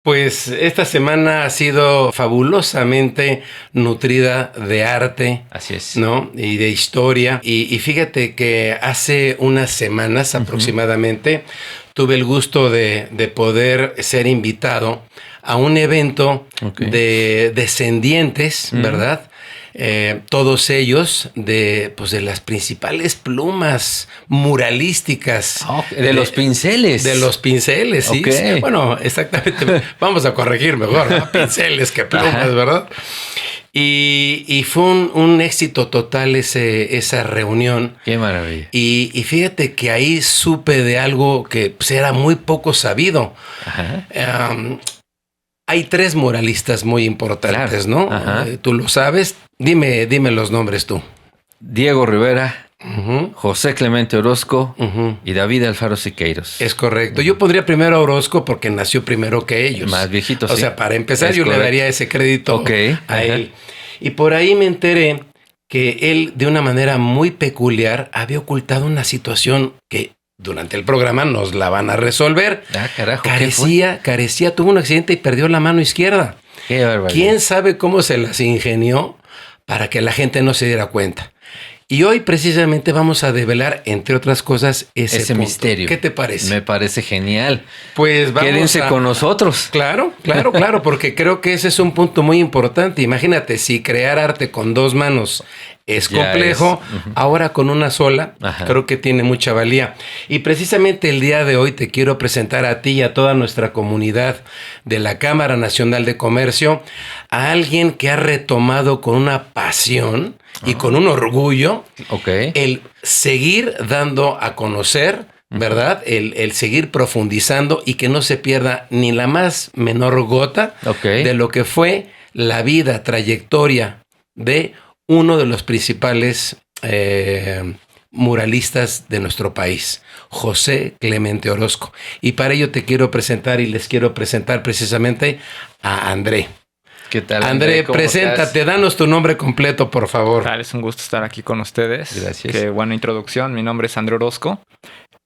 Pues esta semana ha sido fabulosamente nutrida de arte, Así es. ¿no? Y de historia. Y fíjate que hace unas semanas aproximadamente tuve el gusto de poder ser invitado a un evento Ok. de descendientes, ¿verdad? Todos ellos pues de las principales plumas muralísticas. Oh, de los pinceles. De los pinceles, sí. Ok. Bueno, exactamente. Vamos a corregir mejor, ¿no? Pinceles que plumas, Ajá. ¿verdad? Y fue un éxito total esa reunión. Qué maravilla. Y fíjate que ahí supe de algo que pues, era muy poco sabido. Ajá. Hay tres muralistas muy importantes, Claro. ¿no? Ajá. Tú lo sabes. Dime los nombres tú. Diego Rivera, Ujú, José Clemente Orozco ujú. y David Alfaro Siqueiros. Es correcto. Yo pondría primero a Orozco porque nació primero que ellos. Más viejito, O sí. sea, para empezar, Es yo correcto. le daría ese crédito Ok, a ajá. él. Y por ahí me enteré que él, de una manera muy peculiar, había ocultado una situación que durante el programa nos la van a resolver. Ah, carajo, ¿qué fue? Carecía, tuvo un accidente y perdió la mano izquierda. Qué barbaridad. ¿Quién sabe cómo se las ingenió para que la gente no se diera cuenta? Y hoy precisamente vamos a develar, entre otras cosas, ese punto. misterio. ¿Qué te parece? Me parece genial. Pues vamos Quédense con nosotros. Claro, porque creo que ese es un punto muy importante. Imagínate, si crear arte con dos manos es Ya complejo, ahora con una sola, Ajá. creo que tiene mucha valía. Y precisamente el día de hoy te quiero presentar a ti y a toda nuestra comunidad de la Cámara Nacional de Comercio a alguien que ha retomado con una pasión y con un orgullo Ok. el seguir dando a conocer, ¿verdad? El seguir profundizando y que no se pierda ni la más menor gota Ok. de lo que fue la vida, trayectoria de uno de los principales muralistas de nuestro país, José Clemente Orozco. Y para ello te quiero presentar y les quiero presentar precisamente a André. ¿Qué tal, André, ¿Cómo preséntate, estás? danos tu nombre completo, por favor. Tal, es un gusto estar aquí con ustedes. Gracias. Qué buena introducción. Mi nombre es André Orozco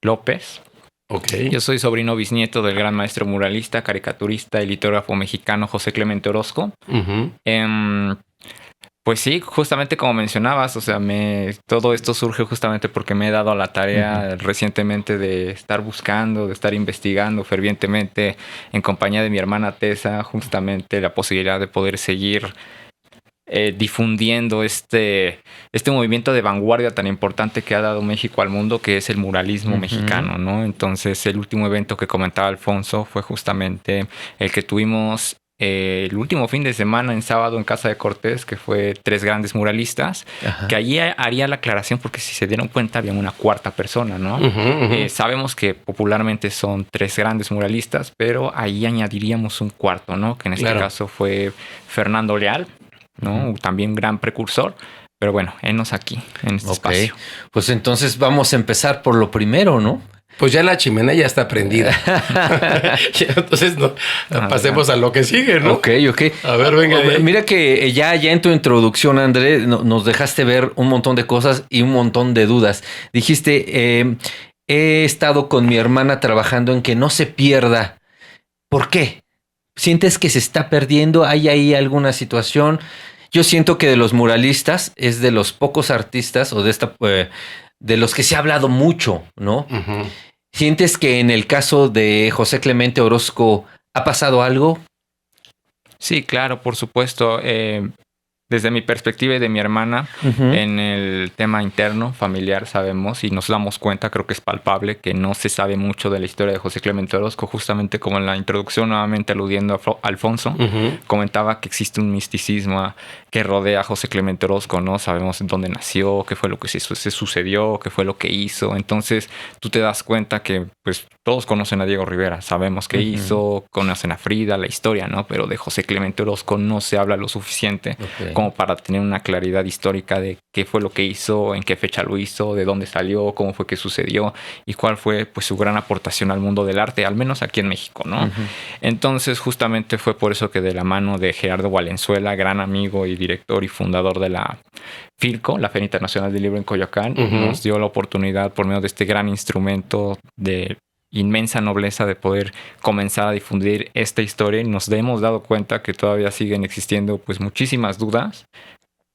López. Ok. Yo soy sobrino bisnieto del gran maestro muralista, caricaturista y litógrafo mexicano José Clemente Orozco. Ujú. Pues sí, justamente como mencionabas, o sea, todo esto surge justamente porque me he dado a la tarea recientemente de estar buscando, de estar investigando fervientemente en compañía de mi hermana Tessa, justamente la posibilidad de poder seguir difundiendo este movimiento de vanguardia tan importante que ha dado México al mundo, que es el muralismo mexicano, ¿no? Entonces, el último evento que comentaba Alfonso fue justamente el que tuvimos el último fin de semana en sábado en Casa de Cortés, que fue 3 grandes muralistas. Ajá. Que allí haría la aclaración porque si se dieron cuenta había una cuarta persona, ¿no? Sabemos que popularmente son 3 grandes muralistas, pero ahí añadiríamos un cuarto, ¿no? Que en este caso fue Fernando Leal, ¿no? También gran precursor. Pero bueno, enos aquí, en este espacio. Pues entonces vamos a empezar por lo primero, ¿no? Pues ya la chimenea ya está prendida. Entonces pasemos a lo que sigue, ¿no? Ok. A ver, venga. Mira que ya en tu introducción, André, nos dejaste ver un montón de cosas y un montón de dudas. Dijiste, he estado con mi hermana trabajando en que no se pierda. ¿Por qué? ¿Sientes que se está perdiendo? ¿Hay ahí alguna situación? Yo siento que de los muralistas es de los pocos artistas o de los que se ha hablado mucho, ¿no? ¿Sientes que en el caso de José Clemente Orozco ha pasado algo? Sí, claro, por supuesto. Desde mi perspectiva y de mi hermana, en el tema interno, familiar, sabemos y nos damos cuenta, creo que es palpable, que no se sabe mucho de la historia de José Clemente Orozco, justamente como en la introducción, nuevamente aludiendo a Alfonso, comentaba que existe un misticismo que rodea a José Clemente Orozco, ¿no? Sabemos dónde nació, qué fue lo que se sucedió, qué fue lo que hizo. Entonces, tú te das cuenta que, pues, todos conocen a Diego Rivera, sabemos qué hizo, conocen a Frida, la historia, ¿no? Pero de José Clemente Orozco no se habla lo suficiente como para tener una claridad histórica de qué fue lo que hizo, en qué fecha lo hizo, de dónde salió, cómo fue que sucedió y cuál fue, pues, su gran aportación al mundo del arte, al menos aquí en México, ¿no? Entonces, justamente fue por eso que de la mano de Gerardo Valenzuela, gran amigo y director y fundador de la FILCO, la Feria Internacional del Libro en Coyoacán, nos dio la oportunidad por medio de este gran instrumento inmensa nobleza de poder comenzar a difundir esta historia, y nos hemos dado cuenta que todavía siguen existiendo pues muchísimas dudas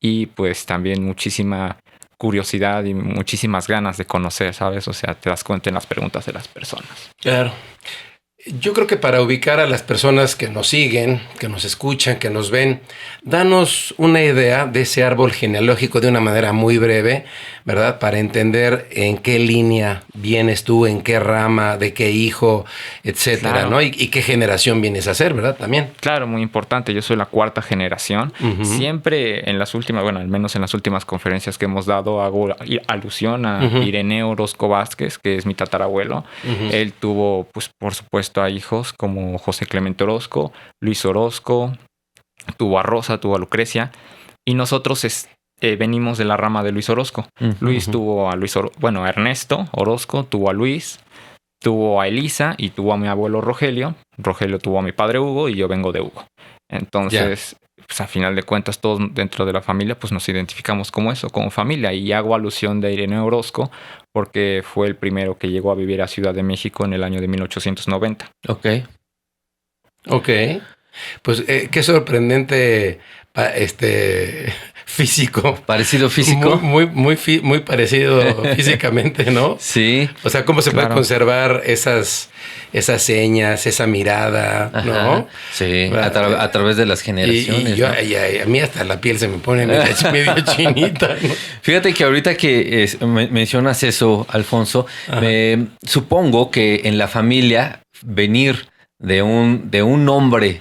y pues también muchísima curiosidad y muchísimas ganas de conocer, ¿sabes? O sea, te das cuenta en las preguntas de las personas. Claro. Yo creo que para ubicar a las personas que nos siguen, que nos escuchan, que nos ven, danos una idea de ese árbol genealógico de una manera muy breve, ¿verdad? Para entender en qué línea vienes tú, en qué rama, de qué hijo, etcétera, Claro. ¿no? Y qué generación vienes a ser, ¿verdad? También. Claro, muy importante. Yo soy la cuarta generación. Ujú. Siempre en las últimas, bueno, al menos en las últimas conferencias que hemos dado, hago alusión a Ujú. Ireneo Orozco Vázquez, que es mi tatarabuelo. Ujú. Él tuvo, pues, por supuesto, a hijos como José Clemente Orozco, Luis Orozco, tuvo a Rosa, tuvo a Lucrecia, y nosotros venimos de la rama de Luis Orozco. Luis tuvo a a Ernesto Orozco, tuvo a Luis, tuvo a Elisa y tuvo a mi abuelo Rogelio. Rogelio tuvo a mi padre Hugo y yo vengo de Hugo. Entonces, pues a final de cuentas, todos dentro de la familia, pues nos identificamos como eso, como familia. Y hago alusión de Ireneo Orozco porque fue el primero que llegó a vivir a Ciudad de México en el año de 1890. Ok. Ok. Pues qué sorprendente físico. Parecido físico. Muy parecido físicamente, ¿no? Sí. O sea, cómo se puede Claro. conservar esas señas, esa mirada, Ajá. ¿no? Sí, a través de las generaciones. Y ¿no? a mí hasta la piel se me pone medio chinita, ¿no? Fíjate que ahorita que mencionas eso, Alfonso, supongo que en la familia venir de un hombre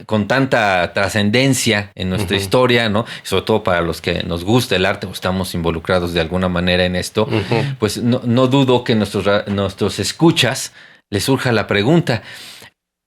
con tanta trascendencia en nuestra historia, ¿no? Sobre todo para los que nos gusta el arte o estamos involucrados de alguna manera en esto, pues no dudo que nuestros escuchas les surja la pregunta.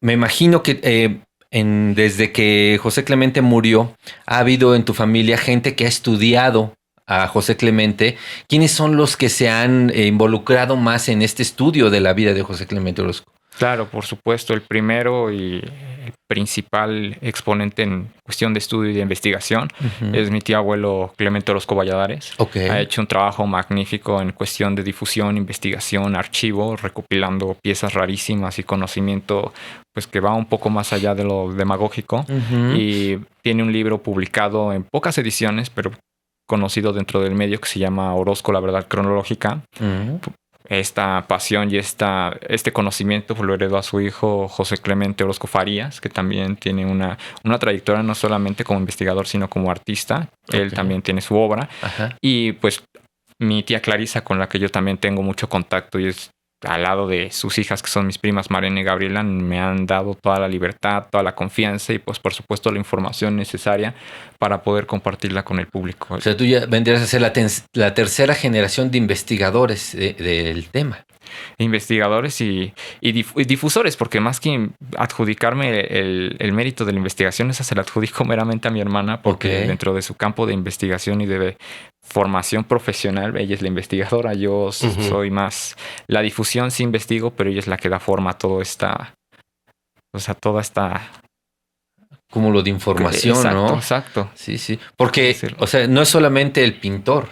Me imagino que desde que José Clemente murió, ha habido en tu familia gente que ha estudiado a José Clemente. ¿Quiénes son los que se han involucrado más en este estudio de la vida de José Clemente Orozco? Claro, por supuesto, el primero y el principal exponente en cuestión de estudio y de investigación es mi tío abuelo Clemente Orozco Valladares. Okay. Ha hecho un trabajo magnífico en cuestión de difusión, investigación, archivo, recopilando piezas rarísimas y conocimiento pues que va un poco más allá de lo demagógico. Y tiene un libro publicado en pocas ediciones, pero conocido dentro del medio, que se llama Orozco, la verdad cronológica. Esta pasión y este conocimiento pues lo heredó a su hijo José Clemente Orozco Farías, que también tiene una trayectoria no solamente como investigador, sino como artista. Okay. Él también tiene su obra. Ajá. Y pues mi tía Clarisa, con la que yo también tengo mucho contacto y es al lado de sus hijas, que son mis primas Marena y Gabriela, me han dado toda la libertad, toda la confianza y pues por supuesto la información necesaria para poder compartirla con el público. O sea, tú ya vendrías a ser la tercera generación de investigadores del tema. Investigadores y difusores, porque más que adjudicarme el mérito de la investigación, esa se la adjudico meramente a mi hermana, porque dentro de su campo de investigación y de formación profesional, ella es la investigadora, yo soy más la difusión, sí investigo, pero ella es la que da forma a toda esta cúmulo de información, ¿no? Exacto. Sí. Porque, o sea, no es solamente el pintor,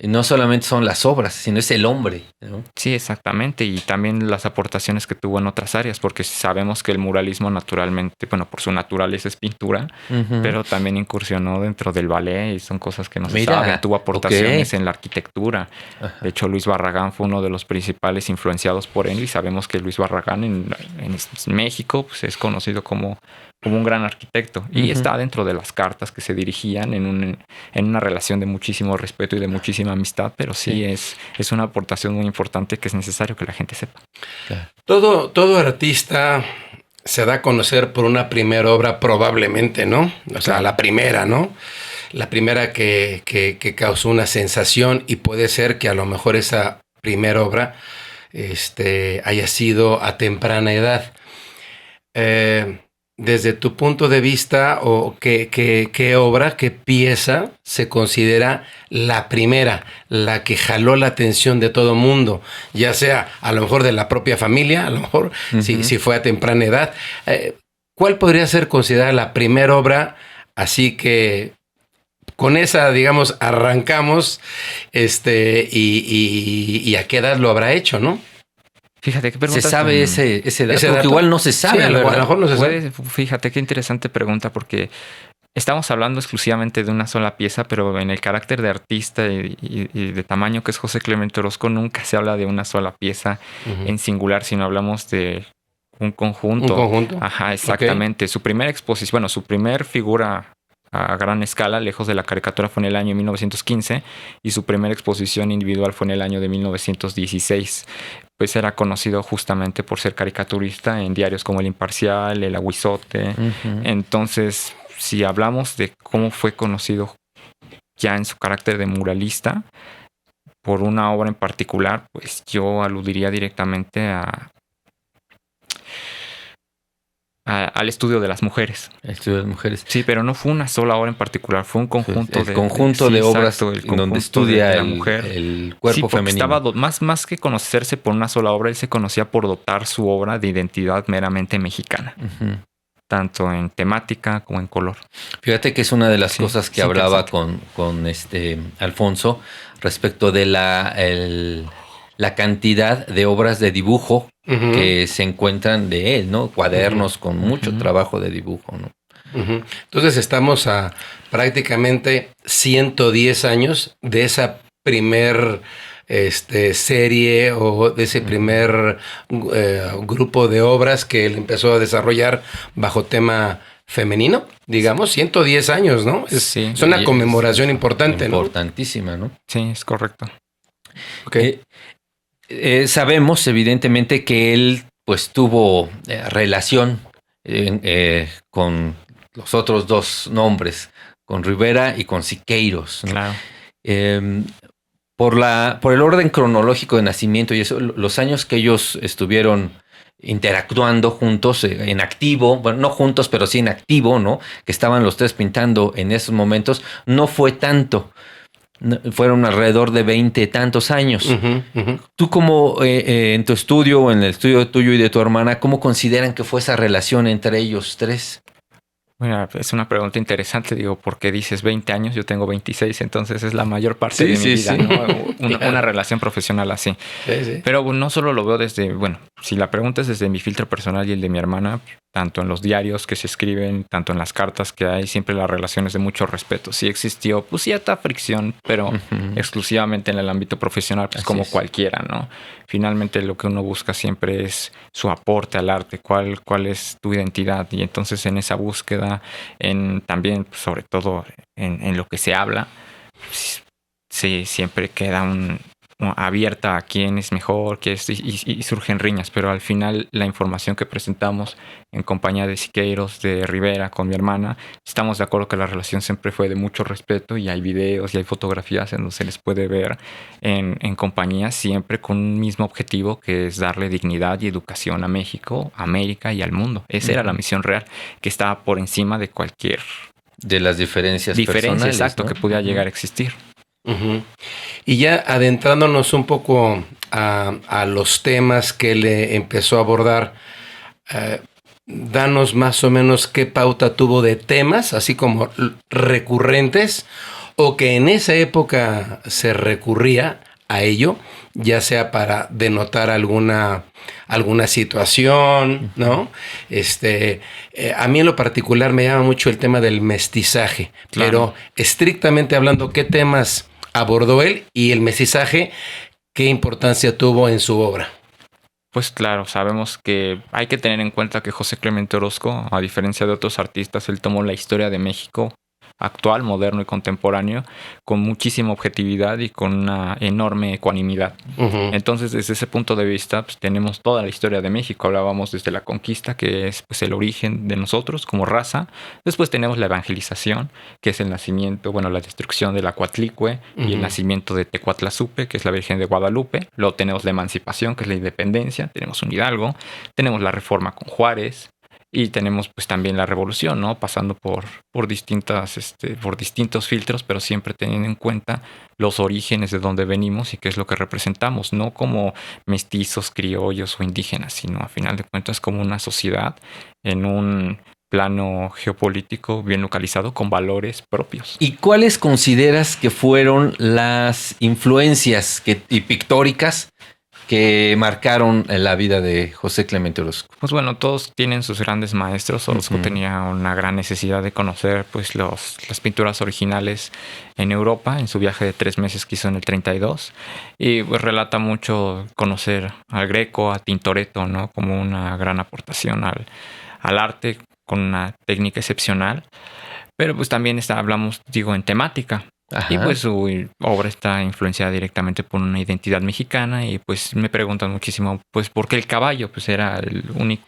no solamente son las obras, sino es el hombre, ¿no? Sí, exactamente. Y también las aportaciones que tuvo en otras áreas, porque sabemos que el muralismo naturalmente, bueno, por su naturaleza es pintura, pero también incursionó dentro del ballet y son cosas que no se saben. Tuvo aportaciones en la arquitectura. Ajá. De hecho, Luis Barragán fue uno de los principales influenciados por él y sabemos que Luis Barragán en México pues, es conocido como un gran arquitecto y está dentro de las cartas que se dirigían en una relación de muchísimo respeto y de muchísima amistad, pero sí. Es una aportación muy importante que es necesario que la gente sepa. Todo artista se da a conocer por una primera obra probablemente, ¿no? O sea, la primera, ¿no? La primera que causó una sensación y puede ser que a lo mejor esa primera obra haya sido a temprana edad. Desde tu punto de vista, o ¿qué obra, qué pieza se considera la primera, la que jaló la atención de todo mundo? Ya sea a lo mejor de la propia familia, a lo mejor si fue a temprana edad. ¿Cuál podría ser considerada la primera obra? Así que con esa, digamos, arrancamos y a qué edad lo habrá hecho, ¿no? Fíjate qué pregunta. ¿Se sabe ese dato? ¿Ese Porque dato? igual no se sabe, Sí, a lo mejor no se sabe. Fíjate qué interesante pregunta, porque estamos hablando exclusivamente de una sola pieza, pero en el carácter de artista y de tamaño que es José Clemente Orozco, nunca se habla de una sola pieza en singular, sino hablamos de un conjunto. Un conjunto. Ajá, exactamente. Su primera exposición, bueno, su primer figura a gran escala, lejos de la caricatura, fue en el año 1915 y su primera exposición individual fue en el año de 1916. Pues era conocido justamente por ser caricaturista en diarios como El Imparcial, El Aguizote. Uh-huh. Entonces, si hablamos de cómo fue conocido ya en su carácter de muralista por una obra en particular, pues yo aludiría directamente al estudio de las mujeres. El estudio de las mujeres. Sí, pero no fue una sola obra en particular, fue un conjunto el conjunto de obras exacto, donde estudia de la mujer. El cuerpo femenino. Estaba más que conocerse por una sola obra, él se conocía por dotar su obra de identidad meramente mexicana. Uh-huh. Tanto en temática como en color. Fíjate que es una de las cosas que hablaba con Alfonso respecto de la cantidad de obras de dibujo uh-huh. que se encuentran de él, ¿no? Cuadernos uh-huh. con mucho uh-huh. trabajo de dibujo, ¿no? Uh-huh. Entonces estamos a prácticamente 110 años de esa primer serie o de ese primer grupo de obras que él empezó a desarrollar bajo tema femenino, digamos, 110 años, ¿no? Es una conmemoración importante, ¿no? Importantísima, ¿no? Sí, es correcto. Okay. Sabemos, evidentemente, que él pues tuvo relación con los otros dos nombres, con Rivera y con Siqueiros, ¿no? Claro. Por el orden cronológico de nacimiento y eso, los años que ellos estuvieron interactuando juntos, en activo, bueno, no juntos, pero sí en activo, ¿no? Que estaban los tres pintando en esos momentos, no fue tanto. Fueron alrededor de 20 tantos años. Uh-huh, uh-huh. Tú como en tu estudio o en el estudio tuyo y de tu hermana, ¿cómo consideran que fue esa relación entre ellos tres? Bueno, es una pregunta interesante, digo, porque dices 20 años, yo tengo 26, entonces es la mayor parte de mi vida, ¿no? Una relación profesional así. Sí. Pero no solo lo veo desde, bueno, si la pregunta es desde mi filtro personal y el de mi hermana, tanto en los diarios que se escriben, tanto en las cartas que hay, siempre las relaciones de mucho respeto. Sí existió, pues cierta fricción, pero uh-huh. exclusivamente en el ámbito profesional, pues así como es. Cualquiera, ¿no? Finalmente lo que uno busca siempre es su aporte al arte, cuál es tu identidad, y entonces en esa búsqueda, también sobre todo en lo que se habla, sí, siempre queda abierta a quién es mejor, y surgen riñas, pero al final la información que presentamos en compañía de Siqueiros, de Rivera, con mi hermana, estamos de acuerdo que la relación siempre fue de mucho respeto, y hay videos y hay fotografías en donde se les puede ver en compañía, siempre con un mismo objetivo, que es darle dignidad y educación a México, a América y al mundo. Esa era la misión real, que estaba por encima de cualquier... de las diferencias personales, exacto, ¿no? Que pudiera llegar a existir. Uh-huh. Y ya adentrándonos un poco a los temas que él empezó a abordar, danos más o menos qué pauta tuvo de temas, así como recurrentes, o que en esa época se recurría a ello, ya sea para denotar alguna situación, ¿no? A mí en lo particular me llama mucho el tema del mestizaje, claro. Pero estrictamente hablando, ¿qué temas abordó él y el mestizaje, qué importancia tuvo en su obra? Pues claro, sabemos que hay que tener en cuenta que José Clemente Orozco, a diferencia de otros artistas, él tomó la historia de México actual, moderno y contemporáneo, con muchísima objetividad y con una enorme ecuanimidad. Uh-huh. Entonces, desde ese punto de vista, pues, tenemos toda la historia de México. Hablábamos desde la conquista, que es pues, el origen de nosotros como raza. Después tenemos la evangelización, que es el nacimiento, la destrucción de la Coatlicue, uh-huh. y el nacimiento de Tecuatlazupe, que es la Virgen de Guadalupe. Luego tenemos la emancipación, que es la independencia. Tenemos un Hidalgo. Tenemos la reforma con Juárez. Y tenemos pues también la revolución, ¿no? Pasando por distintos filtros, pero siempre teniendo en cuenta los orígenes de donde venimos y qué es lo que representamos, no como mestizos, criollos o indígenas, sino a final de cuentas como una sociedad en un plano geopolítico bien localizado con valores propios. ¿Y cuáles consideras que fueron las influencias y pictóricas que marcaron la vida de José Clemente Orozco? Pues bueno, todos tienen sus grandes maestros. Orozco tenía una gran necesidad de conocer pues las pinturas originales en Europa, en su viaje de 3 meses que hizo en el 32. Y pues relata mucho conocer al Greco, a Tintoretto, ¿no? Como una gran aportación al arte con una técnica excepcional. Pero pues también hablamos, digo, en temática. Ajá. Y pues su obra está influenciada directamente por una identidad mexicana. Y pues me preguntan muchísimo, pues, ¿por qué el caballo? Pues era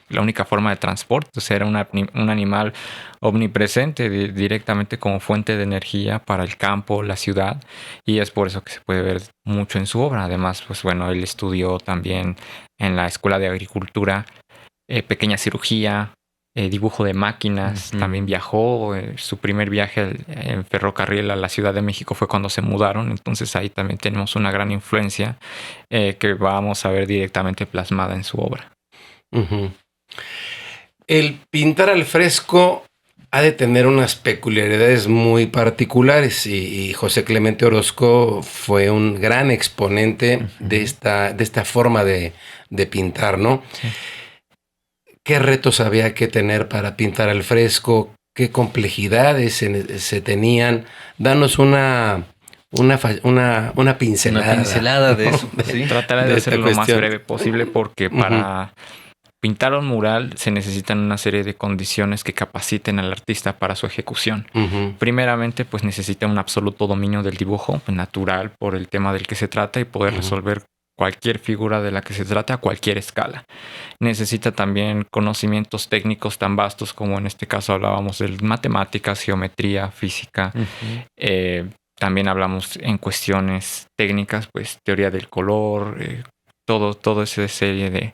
la única forma de transporte. O sea, era un animal omnipresente directamente como fuente de energía para el campo, la ciudad. Y es por eso que se puede ver mucho en su obra. Además, pues bueno, él estudió también en la Escuela de Agricultura, pequeña cirugía, dibujo de máquinas. También viajó. Su primer viaje en ferrocarril a la Ciudad de México fue cuando se mudaron. Entonces ahí también tenemos una gran influencia que vamos a ver directamente plasmada en su obra. Uh-huh. El pintar al fresco ha de tener unas peculiaridades muy particulares y José Clemente Orozco fue un gran exponente de esta forma de pintar, ¿no? Sí. ¿Qué retos había que tener para pintar al fresco? ¿Qué complejidades se tenían? Danos una pincelada. Una pincelada de eso. ¿Sí? Trataré de hacerlo lo más breve posible porque para pintar un mural se necesitan una serie de condiciones que capaciten al artista para su ejecución. Primeramente, pues necesita un absoluto dominio del dibujo natural por el tema del que se trata y poder resolver cualquier figura de la que se trate a cualquier escala. Necesita también conocimientos técnicos tan vastos como en este caso hablábamos de matemáticas, geometría, física. También hablamos en cuestiones técnicas, pues teoría del color, todo esa serie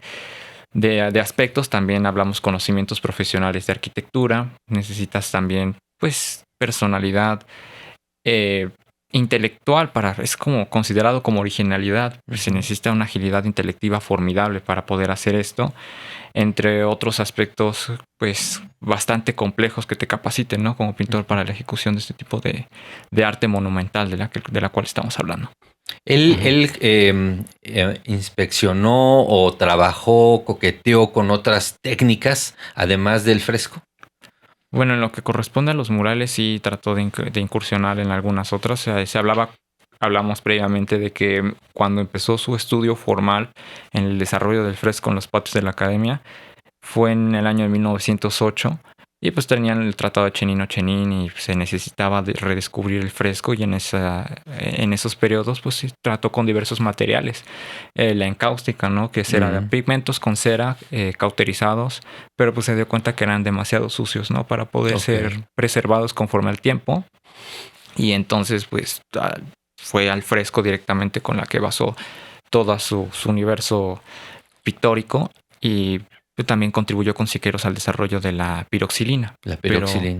de aspectos. También hablamos conocimientos profesionales de arquitectura. Necesitas también pues personalidad, intelectual es como considerado como originalidad. Se necesita una agilidad intelectiva formidable para poder hacer esto, entre otros aspectos pues bastante complejos que te capaciten, ¿no? Como pintor para la ejecución de este tipo de arte monumental de la cual estamos hablando. ¿Él inspeccionó o trabajó, coqueteó con otras técnicas además del fresco? Bueno, en lo que corresponde a los murales sí trató de incursionar en algunas otras. Hablamos previamente de que cuando empezó su estudio formal en el desarrollo del fresco en los patios de la academia fue en el año de 1908 y pues tenían el tratado de Chenino Chenin y se necesitaba redescubrir el fresco y en esos periodos pues sí trató con diversos materiales. La encáustica, ¿no? Que eran pigmentos con cera cauterizados, pero pues se dio cuenta que eran demasiado sucios, ¿no? Para poder ser preservados conforme al tiempo. Y entonces pues fue al fresco directamente con la que basó todo su universo pictórico y también contribuyó con Siqueiros al desarrollo de la piroxilina.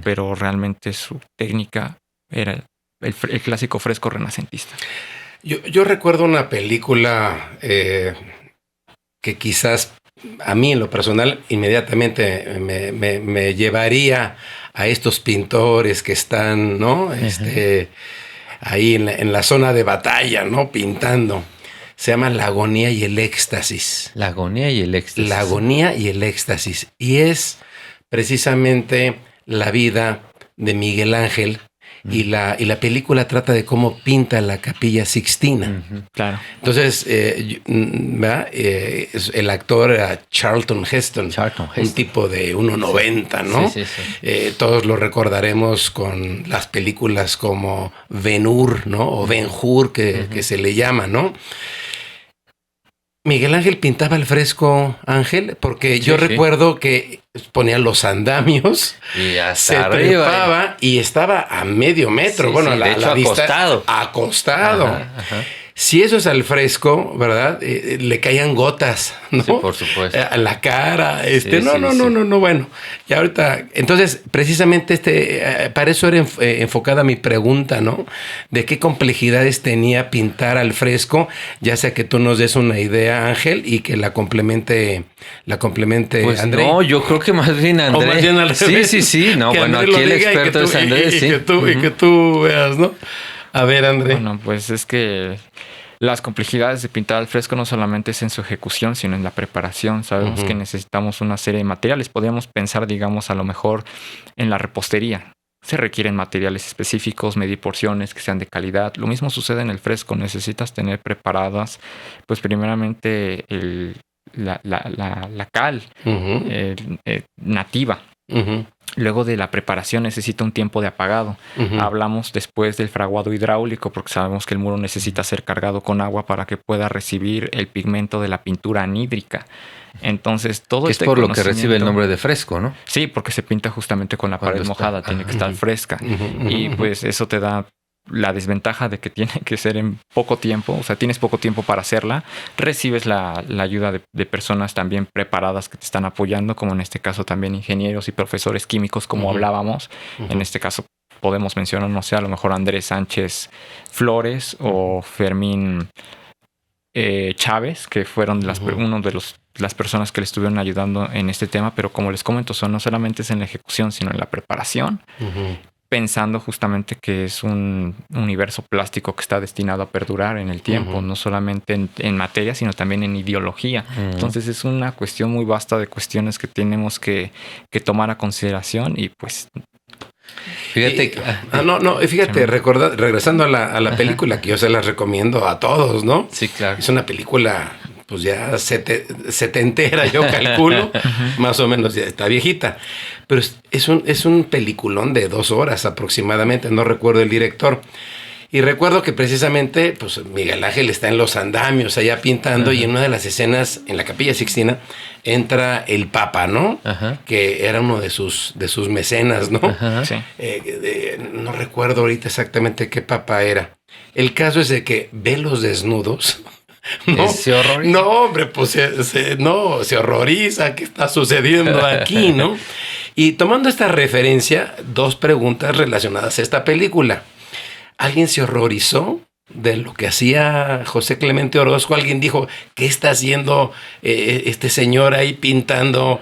Pero realmente su técnica era el clásico fresco renacentista. Yo recuerdo una película que quizás a mí en lo personal inmediatamente me llevaría a estos pintores que están, ¿no? Ahí en la zona de batalla, ¿no? Pintando. Se llama La agonía y el éxtasis. La agonía y el éxtasis. La agonía y el éxtasis. Y es precisamente la vida de Miguel Ángel. Y la película trata de cómo pinta la Capilla Sixtina. Claro. Entonces, el actor era Charlton Heston. Un tipo de 1.90, ¿no? Sí. Todos lo recordaremos con las películas como Ben-Hur, ¿no? O Ben-Hur, que se le llama, ¿no? Miguel Ángel pintaba el fresco, Ángel, porque yo recuerdo que ponía los andamios y hasta se arriba, trepaba y estaba a medio metro, a la vista, acostado. Ajá. Si eso es al fresco, ¿verdad? Le caían gotas, ¿no? Sí, por supuesto. A la cara, no, bueno. Y ahorita, entonces, precisamente para eso era enfocada mi pregunta, ¿no? De qué complejidades tenía pintar al fresco, ya sea que tú nos des una idea, Ángel, y que la complemente pues André. No, yo creo que más bien André. O más bien al revés. Sí. No, bueno, aquí el experto es André, y que tú veas, ¿no? A ver, André. Bueno, pues es que Las complejidades de pintar al fresco no solamente es en su ejecución, sino en la preparación. Sabemos que necesitamos una serie de materiales. Podríamos pensar, digamos, a lo mejor en la repostería. Se requieren materiales específicos, medir porciones que sean de calidad. Lo mismo sucede en el fresco. Necesitas tener preparadas, pues primeramente la cal nativa. Luego de la preparación necesita un tiempo de apagado. Hablamos después del fraguado hidráulico porque sabemos que el muro necesita ser cargado con agua para que pueda recibir el pigmento de la pintura anhídrica. Entonces todo es por lo que recibe el nombre de fresco, ¿no? Sí, porque se pinta justamente con la pared mojada, tiene que estar fresca. Y pues eso te da la desventaja de que tiene que ser en poco tiempo, o sea, tienes poco tiempo para hacerla, recibes la ayuda de personas también preparadas que te están apoyando, como en este caso también ingenieros y profesores químicos, como hablábamos. En este caso podemos mencionar, no sé, a lo mejor Andrés Sánchez Flores o Fermín Chávez, que fueron uno de las personas que le estuvieron ayudando en este tema, pero como les comento, no solamente es en la ejecución, sino en la preparación. Pensando justamente que es un universo plástico que está destinado a perdurar en el tiempo, no solamente en materia, sino también en ideología. Entonces es una cuestión muy vasta de cuestiones que tenemos que tomar a consideración y pues... Fíjate, fíjate, regresando a la película, que yo se las recomiendo a todos, ¿no? Sí, claro. Es una película... pues ya setentera, yo calculo, más o menos, ya está viejita. Pero es un peliculón de 2 horas aproximadamente, no recuerdo el director. Y recuerdo que precisamente, pues Miguel Ángel está en los andamios allá pintando y en una de las escenas, en la Capilla Sixtina, entra el Papa, ¿no? Que era uno de sus mecenas, ¿no? Sí. No recuerdo ahorita exactamente qué Papa era. El caso es de que ve los desnudos... No, ¿se horroriza? No, hombre, pues se horroriza. ¿Qué está sucediendo aquí, no? Y tomando esta referencia, 2 preguntas relacionadas a esta película. ¿Alguien se horrorizó de lo que hacía José Clemente Orozco? ¿Alguien dijo, qué está haciendo este señor ahí pintando,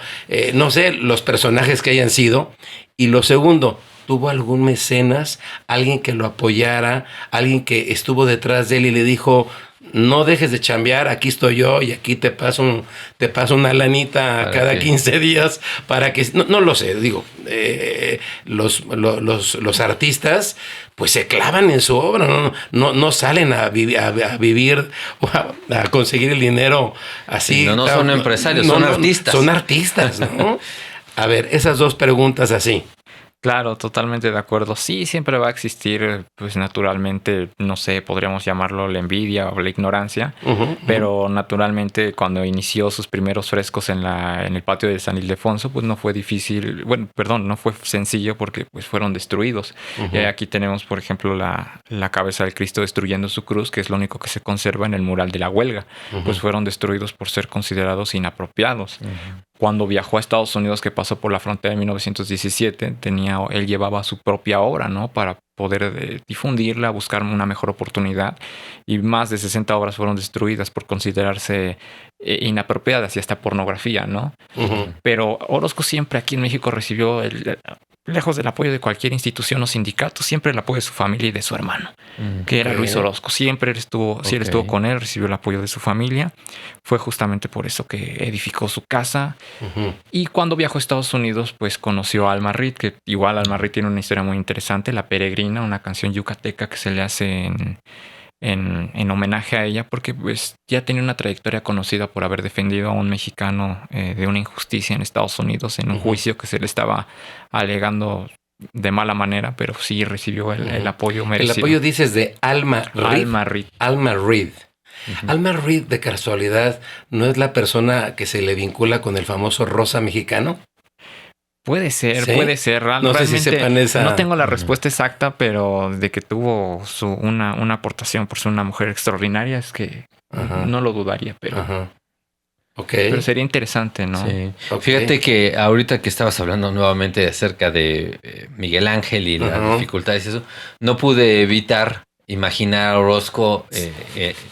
no sé, los personajes que hayan sido? Y lo segundo, ¿tuvo algún mecenas, alguien que lo apoyara, alguien que estuvo detrás de él y le dijo... no dejes de chambear, aquí estoy yo y aquí te paso una lanita cada 15 días para que... No lo sé, digo, los artistas pues se clavan en su obra, no salen a vivir o a conseguir el dinero así. No son empresarios, son artistas. Son artistas, ¿no? A ver, esas 2 preguntas así. Claro, totalmente de acuerdo. Sí, siempre va a existir, pues naturalmente, no sé, podríamos llamarlo la envidia o la ignorancia, pero naturalmente cuando inició sus primeros frescos en el patio de San Ildefonso, pues no fue difícil, no fue sencillo porque pues fueron destruidos. Y aquí tenemos, por ejemplo, la cabeza del Cristo destruyendo su cruz, que es lo único que se conserva en el mural de la Huelga. Pues fueron destruidos por ser considerados inapropiados. Cuando viajó a Estados Unidos, que pasó por la frontera en 1917, él llevaba su propia obra, ¿no? Para poder difundirla, buscar una mejor oportunidad. Y más de 60 obras fueron destruidas por considerarse inapropiadas y hasta pornografía, ¿no? Pero Orozco siempre aquí en México recibió lejos del apoyo de cualquier institución o sindicato, siempre el apoyo de su familia y de su hermano, que era Luis Orozco. Siempre él estuvo con él, recibió el apoyo de su familia. Fue justamente por eso que edificó su casa. Y cuando viajó a Estados Unidos, pues conoció a Alma Reed, que igual Alma Reed tiene una historia muy interesante, La Peregrina, una canción yucateca que se le hace en homenaje a ella, porque pues ya tenía una trayectoria conocida por haber defendido a un mexicano de una injusticia en Estados Unidos en un juicio que se le estaba alegando de mala manera, pero sí recibió el apoyo merecido. El apoyo dices de Alma Reed. Alma Reed. Alma Reed. Alma Reed, de casualidad, ¿no es la persona que se le vincula con el famoso rosa mexicano? Puede ser, ¿Sí? puede ser. No sé si sepan esa... No tengo la respuesta exacta, pero de que tuvo una aportación por ser una mujer extraordinaria, es que no lo dudaría, pero... Pero sería interesante, ¿no? Sí. Fíjate que ahorita que estabas hablando nuevamente acerca de Miguel Ángel y las dificultades y eso, no pude evitar imaginar a Orozco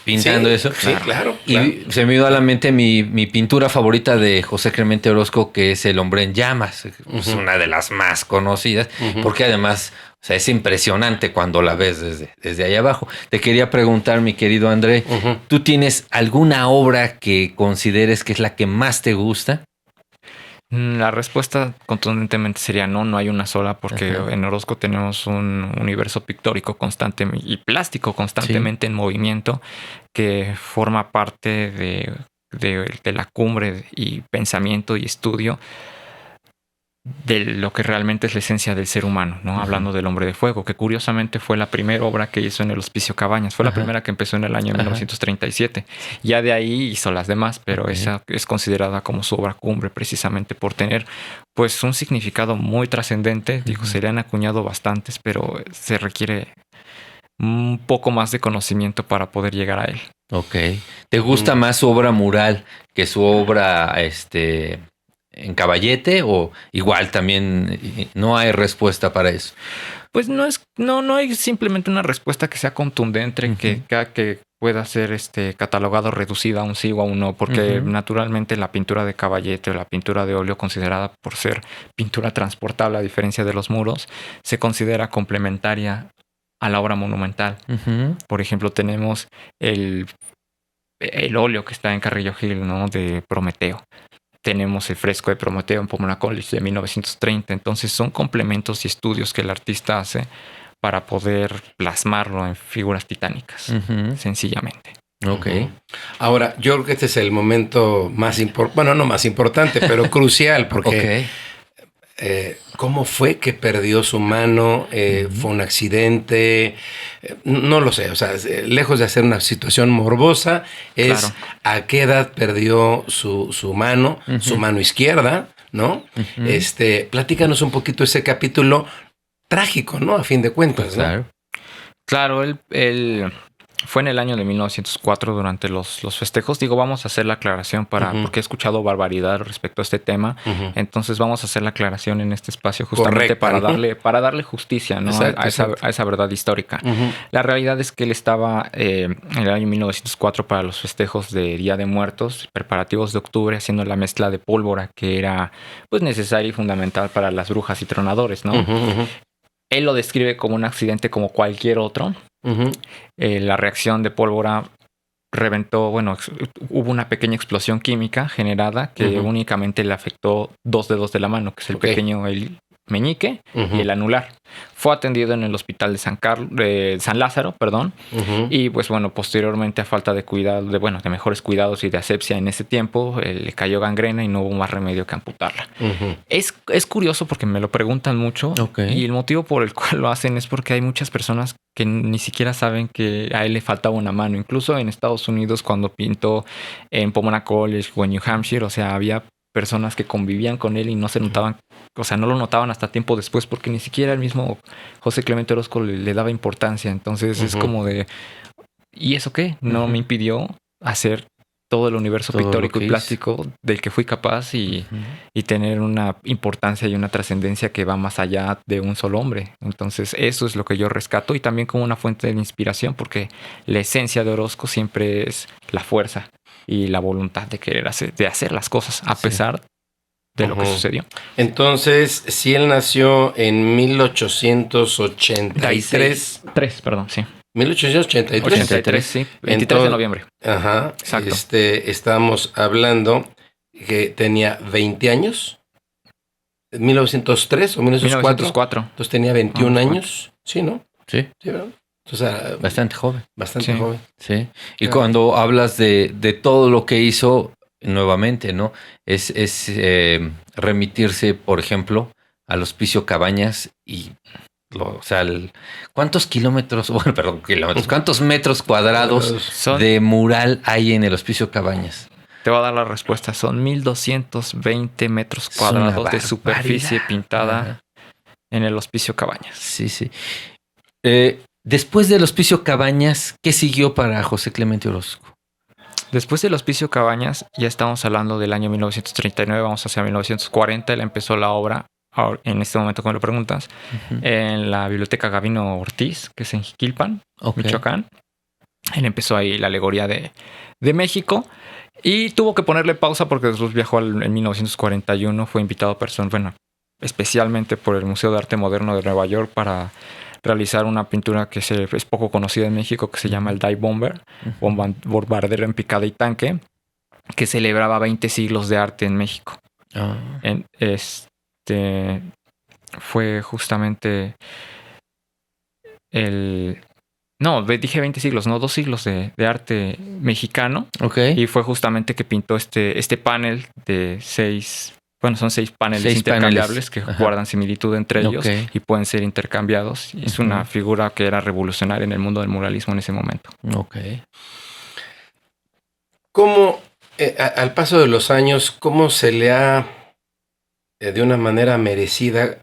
pintando Sí, eso. sí, claro. Y se me vino a la mente mi pintura favorita de José Clemente Orozco, que es El hombre en llamas. Es una de las más conocidas, porque además, o sea, es impresionante cuando la ves desde ahí abajo. Te quería preguntar, mi querido André, ¿tú tienes alguna obra que consideres que es la que más te gusta? La respuesta contundentemente sería no hay una sola, porque en Orozco tenemos un universo pictórico constante y plástico constantemente en movimiento, que forma parte de la cumbre y pensamiento y estudio de lo que realmente es la esencia del ser humano, ¿no? Hablando del Hombre de Fuego, que curiosamente fue la primera obra que hizo en el Hospicio Cabañas. Fue la primera que empezó en el año 1937. Ya de ahí hizo las demás, pero esa es considerada como su obra cumbre, precisamente por tener pues un significado muy trascendente. Digo, se le han acuñado bastantes, pero se requiere un poco más de conocimiento para poder llegar a él. Ok. ¿Te gusta más su obra mural que su obra en caballete, o igual también no hay respuesta para eso? Pues no hay simplemente una respuesta que sea contundente, que pueda ser catalogado, reducida a un sí o a un no, porque naturalmente la pintura de caballete o la pintura de óleo, considerada por ser pintura transportable a diferencia de los muros, se considera complementaria a la obra monumental. Por ejemplo, tenemos el óleo que está en Carrillo Gil, ¿no? De Prometeo. Tenemos el fresco de Prometeo en Pomona College de 1930. Entonces son complementos y estudios que el artista hace para poder plasmarlo en figuras titánicas, sencillamente. Ok. Ahora, yo creo que este es el momento más importante, bueno, no más importante, pero crucial, porque ¿cómo fue que perdió su mano? ¿Fue un accidente? No lo sé, o sea, lejos de hacer una situación morbosa, es a qué edad perdió su mano, su mano izquierda, ¿no? Platícanos un poquito ese capítulo trágico, ¿no? A fin de cuentas, ¿no? Claro, él fue en el año de 1904 durante los festejos. Digo, vamos a hacer la aclaración porque he escuchado barbaridad respecto a este tema. Entonces vamos a hacer la aclaración en este espacio justamente para darle justicia, ¿no? a esa verdad histórica. La realidad es que él estaba en el año 1904 para los festejos de Día de Muertos, preparativos de octubre, haciendo la mezcla de pólvora que era pues necesaria y fundamental para las brujas y tronadores, ¿no? Él lo describe como un accidente como cualquier otro. La reacción de pólvora reventó, hubo una pequeña explosión química generada que únicamente le afectó 2 dedos de la mano, que es el pequeño, el meñique y el anular. Fue atendido en el hospital de San Lázaro, y pues posteriormente, a falta de cuidado, de mejores cuidados y de asepsia en ese tiempo, le cayó gangrena y no hubo más remedio que amputarla. Es curioso porque me lo preguntan mucho, y el motivo por el cual lo hacen es porque hay muchas personas que ni siquiera saben que a él le faltaba una mano. Incluso en Estados Unidos, cuando pintó en Pomona College o en New Hampshire, o sea, había personas que convivían con él y no se notaban, o sea, no lo notaban hasta tiempo después, porque ni siquiera el mismo José Clemente Orozco le daba importancia. Entonces es como de, ¿y eso qué? No me impidió hacer todo el universo pictórico y plástico del que fui capaz y tener una importancia y una trascendencia que va más allá de un solo hombre. Entonces eso es lo que yo rescato, y también como una fuente de inspiración, porque la esencia de Orozco siempre es la fuerza y la voluntad de querer hacer las cosas a pesar de lo que sucedió. Entonces, si él nació en 1883. 1883. 83, sí. 23 de noviembre. Ajá. Exacto. Estamos hablando que tenía 20 años. 1903 o 1904. Entonces tenía 21 años. Sí, ¿no? Sí. Sí, ¿verdad? O sea, bastante joven. Bastante joven. Sí. Y cuando hablas de todo lo que hizo, nuevamente, ¿no? Es remitirse, por ejemplo, al Hospicio Cabañas y ¿cuántos kilómetros? Bueno, perdón, kilómetros. ¿Cuántos metros cuadrados de mural hay en el Hospicio Cabañas? Te voy a dar la respuesta. Son 1,220 metros cuadrados de superficie pintada en el Hospicio Cabañas. Sí. Después del Hospicio Cabañas, ¿qué siguió para José Clemente Orozco? Después del Hospicio Cabañas, ya estamos hablando del año 1939, vamos hacia 1940, él empezó la obra en este momento que me lo preguntas, en la Biblioteca Gavino Ortiz, que es en Jiquilpan, Michoacán. Él empezó ahí la alegoría de México y tuvo que ponerle pausa porque después viajó en 1941, fue invitado especialmente por el Museo de Arte Moderno de Nueva York para realizar una pintura que es poco conocida en México, que se llama el Dive Bomber, bombardero en picada y tanque, que celebraba 20 siglos de arte en México. Fue justamente No, dije 20 siglos, no, 2 siglos de arte mexicano. Y fue justamente que pintó este panel de 6... Bueno, son 6 paneles intercambiables que guardan similitud entre ellos y pueden ser intercambiados. Y es una figura que era revolucionaria en el mundo del muralismo en ese momento. ¿Cómo, al paso de los años, cómo se le ha, de una manera merecida,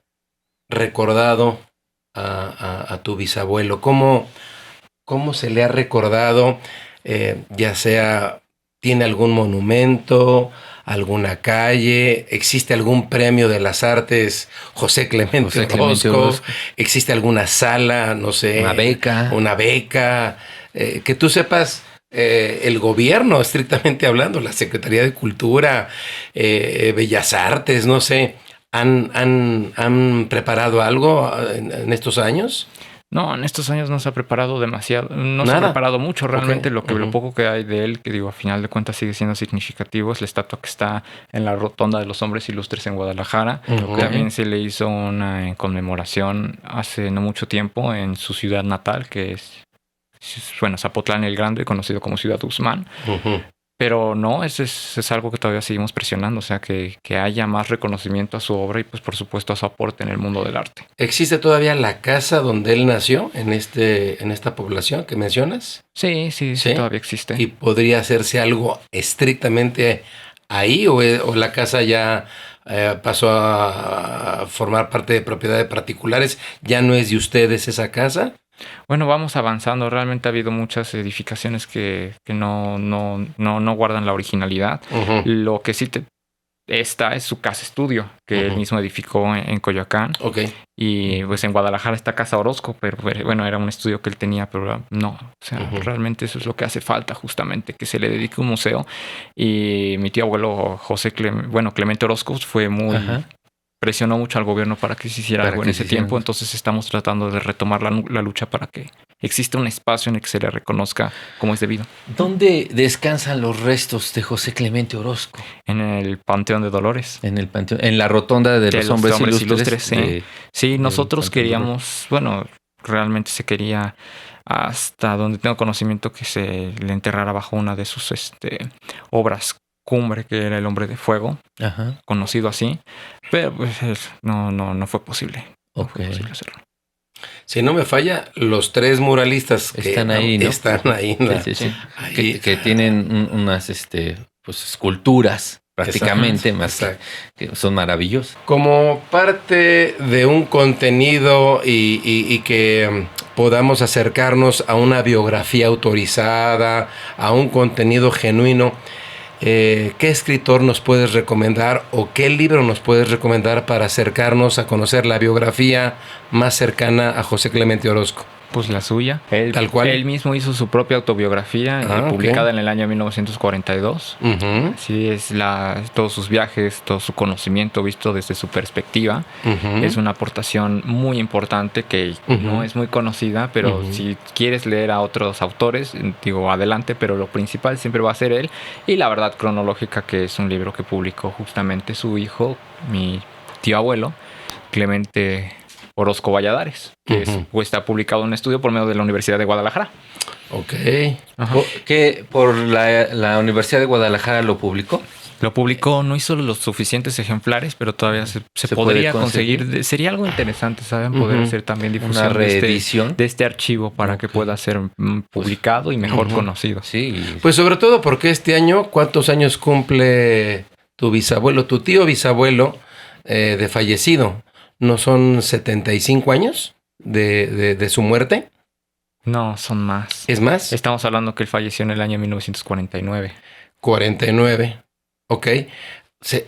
recordado a tu bisabuelo? ¿Cómo se le ha recordado? Ya sea, ¿tiene algún monumento, alguna calle? ¿Existe algún premio de las artes José Clemente Orozco? ¿Existe alguna sala, no sé? Una beca. Que tú sepas, el gobierno, estrictamente hablando, la Secretaría de Cultura, Bellas Artes, no sé, ¿han preparado algo en estos años? No, en estos años no se ha preparado demasiado, no se ha preparado mucho realmente. Lo poco que hay de él, que digo, a final de cuentas sigue siendo significativo, es la estatua que está en la Rotonda de los Hombres Ilustres en Guadalajara. También se le hizo una conmemoración hace no mucho tiempo en su ciudad natal, que es, Zapotlán el Grande, conocido como Ciudad Guzmán. Pero no, eso es algo que todavía seguimos presionando, o sea, que haya más reconocimiento a su obra y pues por supuesto a su aporte en el mundo del arte. ¿Existe todavía la casa donde él nació, en esta población que mencionas? Sí, todavía existe. ¿Y podría hacerse algo estrictamente ahí o la casa ya pasó a formar parte de propiedad de particulares? ¿Ya no es de ustedes esa casa? Bueno, vamos avanzando. Realmente ha habido muchas edificaciones que no guardan la originalidad. Lo que sí esta es su casa estudio, que él mismo edificó en Coyoacán. Y pues en Guadalajara está Casa Orozco, pero bueno, era un estudio que él tenía, pero no. O sea, realmente eso es lo que hace falta, justamente, que se le dedique un museo. Y mi tío abuelo Clemente Orozco fue muy... presionó mucho al gobierno para que se hiciera algo en ese tiempo. Entonces estamos tratando de retomar la lucha para que exista un espacio en el que se le reconozca como es debido. ¿Dónde descansan los restos de José Clemente Orozco? En el Panteón de Dolores. En la Rotonda de los Hombres Ilustres. Sí, nosotros queríamos, realmente se quería, hasta donde tengo conocimiento, que se le enterrara bajo una de sus obras cumbre, que era El Hombre de Fuego, conocido así, pero pues no fue posible. No fue posible hacerlo. Si no me falla, los 3 muralistas que están ahí, ¿no? Están ahí, ahí. Que tienen unas esculturas prácticamente, que son maravillosas. Como parte de un contenido y que podamos acercarnos a una biografía autorizada, a un contenido genuino, ¿qué escritor nos puedes recomendar o qué libro nos puedes recomendar para acercarnos a conocer la biografía más cercana a José Clemente Orozco? Pues la suya. Tal cual. Él mismo hizo su propia autobiografía, publicada en el año 1942. Sí, es todos sus viajes, todo su conocimiento visto desde su perspectiva. Es una aportación muy importante que no es muy conocida, pero si quieres leer a otros autores, digo, adelante, pero lo principal siempre va a ser él. Y La Verdad Cronológica, que es un libro que publicó justamente su hijo, mi tío abuelo, Clemente Orozco Valladares, que está publicado en un estudio por medio de la Universidad de Guadalajara. ¿Qué por la Universidad de Guadalajara lo publicó? Lo publicó, no hizo los suficientes ejemplares, pero todavía se podría conseguir. Sería algo interesante, ¿saben? Poder hacer también difusión, una reedición de este archivo para que pueda ser publicado y mejor conocido. Sí. Pues sobre todo porque este año, ¿cuántos años cumple tu tío bisabuelo de fallecido? ¿No son 75 años de su muerte? No, son más. ¿Es más? Estamos hablando que él falleció en el año 1949. 49. Ok.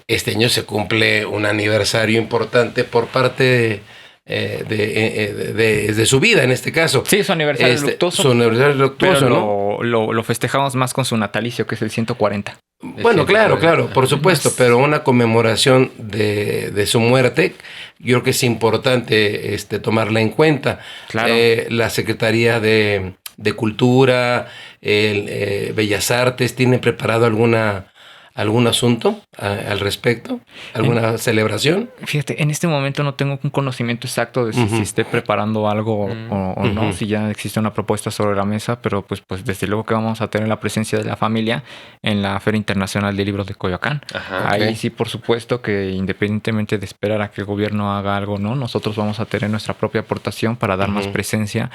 este año se cumple un aniversario importante por parte de su vida, en este caso. Sí, su aniversario luctuoso. Su aniversario luctuoso, pero lo festejamos más con su natalicio, que es el 140. Bueno, claro, por supuesto, pero una conmemoración de su muerte, yo creo que es importante tomarla en cuenta. Claro. La Secretaría de Cultura, Bellas Artes, ¿tienen preparado algún asunto al respecto? ¿Alguna celebración? Fíjate, en este momento no tengo un conocimiento exacto de si esté preparando algo o no, si ya existe una propuesta sobre la mesa, pero pues desde luego que vamos a tener la presencia de la familia en la Feria Internacional de Libros de Coyoacán. Ajá, Ahí ok. sí, por supuesto que independientemente de esperar a que el gobierno haga algo, ¿no? Nosotros vamos a tener nuestra propia aportación para dar más presencia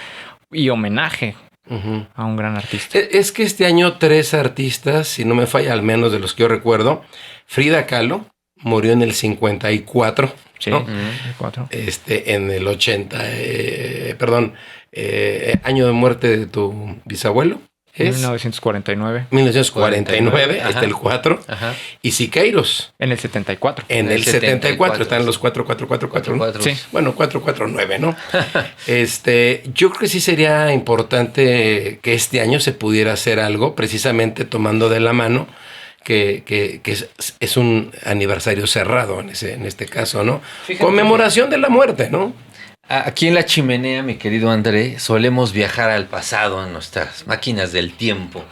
y homenaje a un gran artista. Es que este año 3 artistas, si no me falla, al menos de los que yo recuerdo, Frida Kahlo murió en el 54, Sí, ¿no? 4. En el 80, año de muerte de tu bisabuelo. Es 1949. 1949, Ajá. el 4. Ajá. Y Siqueiros En el 74. en el 74. Están los 444, ¿no? Sí. Bueno, 449, ¿no? Yo creo que sí sería importante que este año se pudiera hacer algo, precisamente tomando de la mano que es un aniversario cerrado en este caso, ¿no? Fíjate. Conmemoración de la muerte, ¿no? Aquí en La Chimenea, mi querido André, solemos viajar al pasado en nuestras máquinas del tiempo.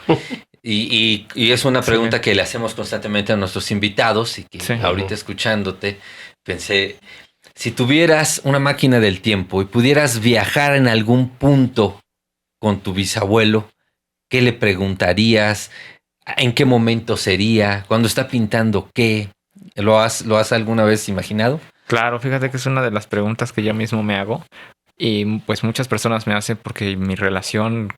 Y es una pregunta que le hacemos constantemente a nuestros invitados y que Sí. ahorita escuchándote pensé, si tuvieras una máquina del tiempo y pudieras viajar en algún punto con tu bisabuelo, ¿qué le preguntarías? ¿En qué momento sería? ¿Cuándo está pintando qué? ¿Lo has alguna vez imaginado? Claro, fíjate que es una de las preguntas que yo mismo me hago y pues muchas personas me hacen porque mi relación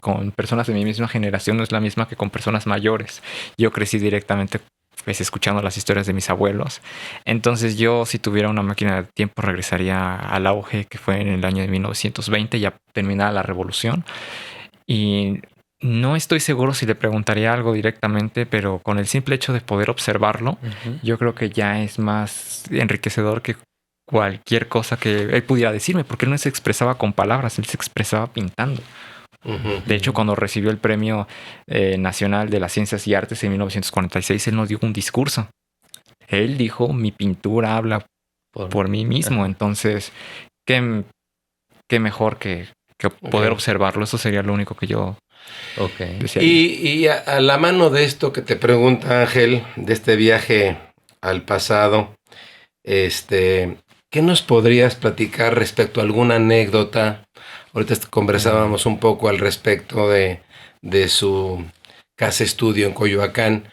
con personas de mi misma generación no es la misma que con personas mayores. Yo crecí directamente pues escuchando las historias de mis abuelos. Entonces yo, si tuviera una máquina de tiempo, regresaría al auge que fue en el año de 1920, ya terminada la revolución. Y no estoy seguro si le preguntaría algo directamente, pero con el simple hecho de poder observarlo, yo creo que ya es más enriquecedor que cualquier cosa que él pudiera decirme, porque él no se expresaba con palabras, él se expresaba pintando. De hecho, cuando recibió el Premio Nacional de las Ciencias y Artes en 1946, él nos dio un discurso. Él dijo, mi pintura habla por mí mismo. Entonces, qué mejor que poder observarlo. Eso sería lo único que yo desearía. Y a la mano de esto que te pregunta Ángel, de este viaje al pasado, ¿qué nos podrías platicar respecto a alguna anécdota? Ahorita conversábamos un poco al respecto de su casa estudio en Coyoacán.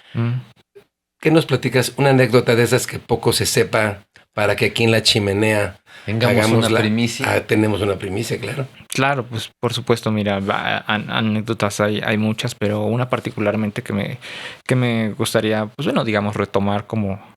¿Qué nos platicas? Una anécdota de esas que poco se sepa para que aquí en La Chimenea Tengamos una primicia. Tenemos una primicia, claro. Claro, pues por supuesto, mira, anécdotas hay muchas, pero una particularmente que me gustaría, pues bueno, digamos, retomar como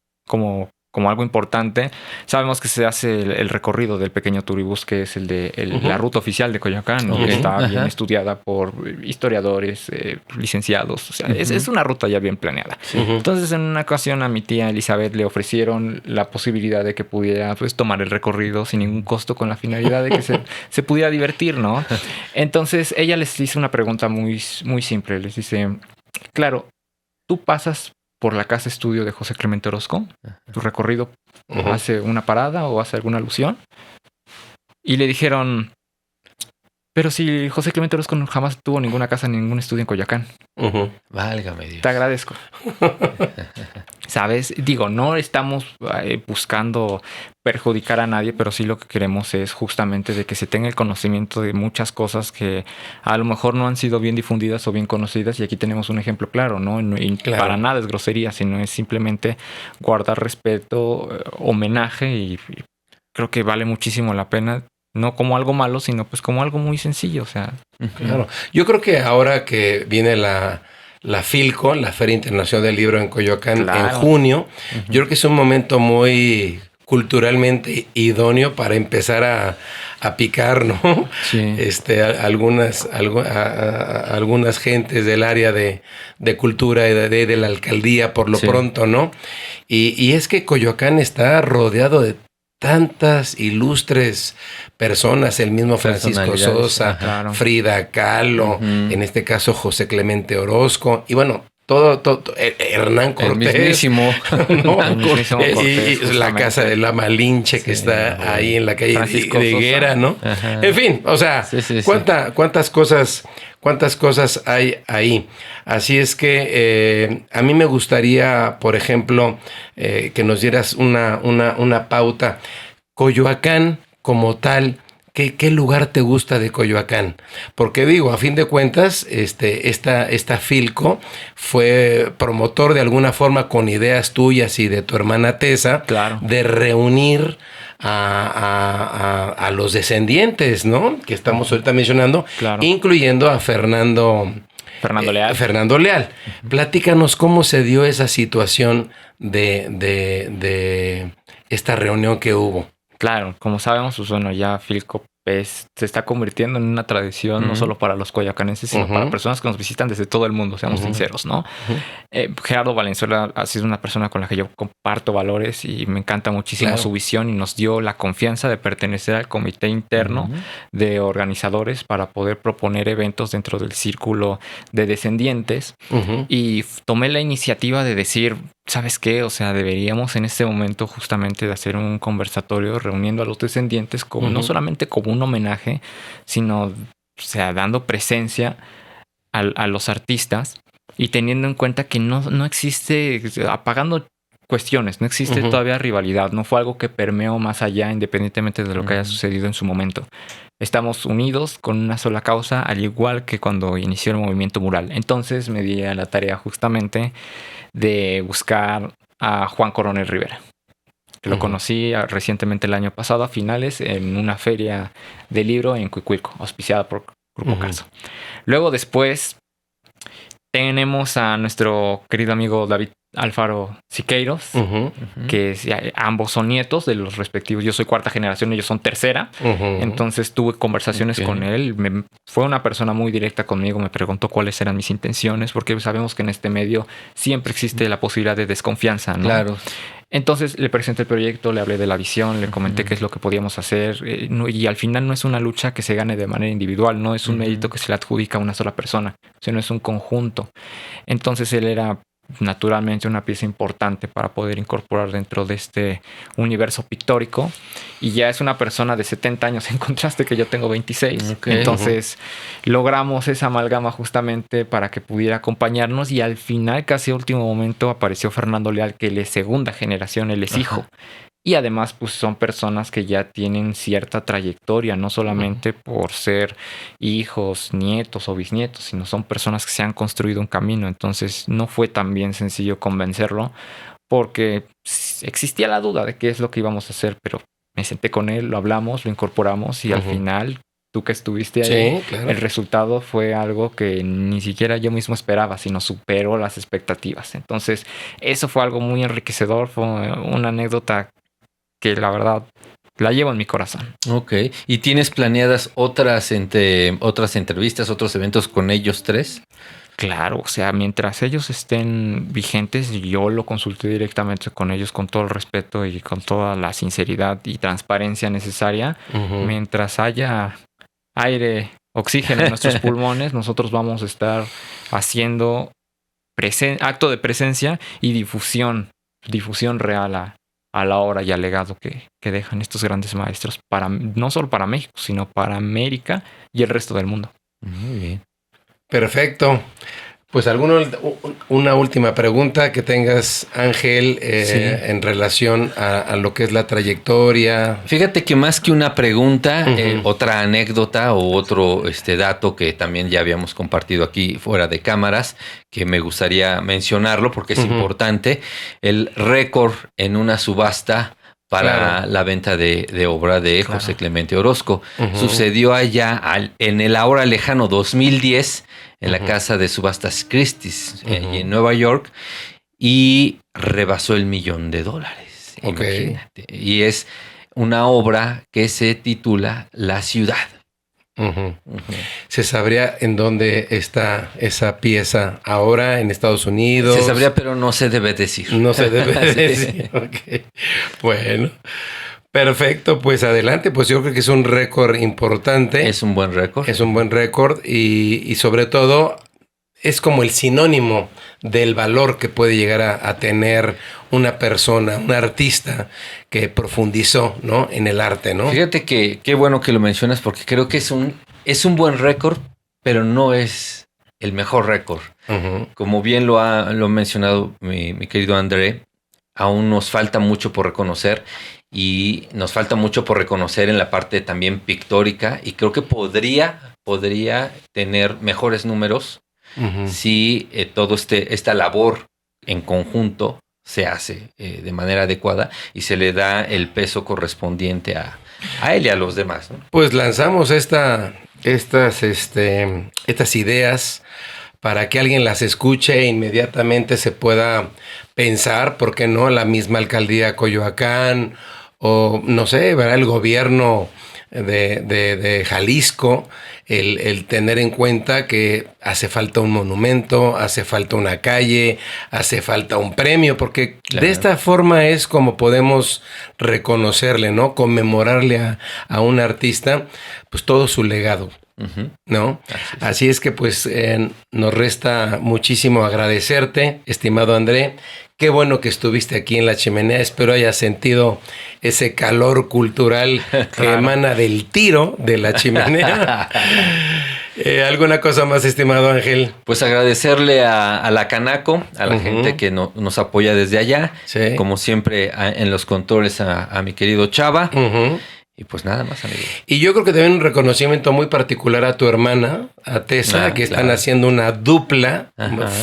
algo importante. Sabemos que se hace el recorrido del pequeño turibús, que es la ruta oficial de Coyoacán, ¿no? Que está bien estudiada por historiadores, licenciados. O sea, es una ruta ya bien planeada. Entonces, en una ocasión a mi tía Elizabeth le ofrecieron la posibilidad de que pudiera pues tomar el recorrido sin ningún costo, con la finalidad de que se pudiera divertir, ¿no? Entonces, ella les hizo una pregunta muy, muy simple. Les dice, claro, tú pasas por la casa estudio de José Clemente Orozco, tu recorrido hace una parada o hace alguna alusión. Y le dijeron, pero si José Clemente Orozco jamás tuvo ninguna casa ni ningún estudio en Coyoacán. Válgame Dios. Te agradezco. ¿Sabes? Digo, no estamos buscando perjudicar a nadie, pero sí lo que queremos es justamente de que se tenga el conocimiento de muchas cosas que a lo mejor no han sido bien difundidas o bien conocidas, y aquí tenemos un ejemplo claro, ¿no? Y claro, para nada es grosería, sino es simplemente guardar respeto, homenaje, y creo que vale muchísimo la pena. No como algo malo, sino pues como algo muy sencillo, o sea. Claro. Yo creo que ahora que viene la FILCO, la Feria Internacional del Libro en Coyoacán, en junio, yo creo que es un momento muy culturalmente idóneo para empezar a picar, ¿no? Sí. Algunas gentes del área de cultura y de la alcaldía por lo pronto, ¿no? Y es que Coyoacán está rodeado de tantas ilustres personas, el mismo Francisco Sosa, claro. Frida Kahlo, en este caso José Clemente Orozco, y bueno, todo Hernán Cortés. El mismísimo. ¿no? El mismísimo Cortés, y la casa de la Malinche que está ahí en la calle Francisco de Higuera, Sosa. ¿no? Ajá. En fin, o sea, cuántas cosas hay ahí. Así es que a mí me gustaría, por ejemplo, que nos dieras una pauta. Coyoacán como tal, ¿qué lugar te gusta de Coyoacán? Porque digo, a fin de cuentas, esta Filco fue promotor de alguna forma con ideas tuyas y de tu hermana Tessa, Claro. de reunir a los descendientes, ¿no? Que estamos ahorita mencionando, Claro. incluyendo a Fernando Leal. Fernando Leal. Platícanos cómo se dio esa situación de esta reunión que hubo. Claro, como sabemos, pues bueno, ya Filco se está convirtiendo en una tradición no solo para los coyoacanenses, sino para personas que nos visitan desde todo el mundo, seamos sinceros, ¿no? Gerardo Valenzuela ha sido una persona con la que yo comparto valores y me encanta muchísimo su visión y nos dio la confianza de pertenecer al comité interno de organizadores para poder proponer eventos dentro del círculo de descendientes y tomé la iniciativa de decir, ¿sabes qué? O sea, deberíamos en este momento justamente de hacer un conversatorio reuniendo a los descendientes como no solamente como un homenaje, sino, o sea, dando presencia a los artistas y teniendo en cuenta que no existe, apagando cuestiones, no existe todavía rivalidad, no fue algo que permeó más allá independientemente de lo que haya sucedido en su momento. Estamos unidos con una sola causa, al igual que cuando inició el movimiento mural. Entonces me di a la tarea justamente de buscar a Juan Coronel Rivera. Que lo conocí recientemente el año pasado, a finales, en una feria de libro en Cuicuilco, auspiciada por Grupo Carso. Luego después tenemos a nuestro querido amigo David Alfaro Siqueiros, que ambos son nietos de los respectivos. Yo soy cuarta generación, ellos son tercera. Entonces tuve conversaciones con él. Fue una persona muy directa conmigo, me preguntó cuáles eran mis intenciones, porque sabemos que en este medio siempre existe la posibilidad de desconfianza, ¿no? Claro. Entonces le presenté el proyecto, le hablé de la visión, le comenté qué es lo que podíamos hacer y al final no es una lucha que se gane de manera individual, no es un mérito que se le adjudica a una sola persona, sino es un conjunto. Entonces él era naturalmente una pieza importante para poder incorporar dentro de este universo pictórico y ya es una persona de 70 años en contraste que yo tengo 26. Entonces logramos esa amalgama justamente para que pudiera acompañarnos y al final casi a último momento apareció Fernando Leal, que él es segunda generación, él es hijo. Y además, pues son personas que ya tienen cierta trayectoria, no solamente por ser hijos, nietos o bisnietos, sino son personas que se han construido un camino. Entonces, no fue tan bien sencillo convencerlo porque existía la duda de qué es lo que íbamos a hacer, pero me senté con él, lo hablamos, lo incorporamos y al final, tú que estuviste ahí, el resultado fue algo que ni siquiera yo mismo esperaba, sino superó las expectativas. Entonces, eso fue algo muy enriquecedor, fue una anécdota que la verdad la llevo en mi corazón. Ok. ¿Y tienes planeadas otras entrevistas, otros eventos con ellos tres? Claro, o sea, mientras ellos estén vigentes, yo lo consulté directamente con ellos con todo el respeto y con toda la sinceridad y transparencia necesaria. Mientras haya aire, oxígeno en nuestros pulmones, nosotros vamos a estar haciendo acto de presencia y difusión real a la obra y al legado que dejan estos grandes maestros, no solo para México, sino para América y el resto del mundo. Muy bien. Perfecto. Pues una última pregunta que tengas, Ángel, en relación a lo que es la trayectoria. Fíjate que más que una pregunta, otra anécdota o otro dato que también ya habíamos compartido aquí fuera de cámaras, que me gustaría mencionarlo porque es importante, el récord en una subasta para la venta de obra de José Clemente Orozco. Sucedió allá en el ahora lejano 2010 en la casa de subastas Christie's en Nueva York y rebasó el $1,000,000. Imagínate. Y es una obra que se titula La Ciudad. ¿Se sabría en dónde está esa pieza ahora, en Estados Unidos? Se sabría, pero no se debe decir. No se debe decir. Okay. Bueno, perfecto, pues adelante. Pues yo creo que es un récord importante. Es un buen récord. Es un buen récord y sobre todo es como el sinónimo del valor que puede llegar a tener una persona, un artista que profundizó, ¿no?, en el arte, ¿no? Fíjate que qué bueno que lo mencionas porque creo que es un buen récord, pero no es el mejor récord. Como bien lo ha mencionado mi querido André, aún nos falta mucho por reconocer y nos falta mucho por reconocer en la parte también pictórica y creo que podría tener mejores números si todo esta labor en conjunto se hace de manera adecuada y se le da el peso correspondiente a él y a los demás, ¿no? Pues lanzamos estas ideas para que alguien las escuche e inmediatamente se pueda pensar, ¿por qué no?, la misma alcaldía Coyoacán o, no sé, ¿verdad?, el gobierno de Jalisco, el tener en cuenta que hace falta un monumento, hace falta una calle, hace falta un premio, porque de esta forma es como podemos reconocerle, ¿no?, conmemorarle a un artista, pues todo su legado, ¿no? Así es que pues nos resta muchísimo agradecerte, estimado André. Qué bueno que estuviste aquí en La Chimenea. Espero hayas sentido ese calor cultural que emana del tiro de La Chimenea. ¿Alguna cosa más, estimado Ángel? Pues agradecerle a la Canaco, a la gente que nos apoya desde allá. Sí. Como siempre, en los controles a mi querido Chava. Y pues nada más, amigo. Y yo creo que también un reconocimiento muy particular a tu hermana, a Tessa, que están haciendo una dupla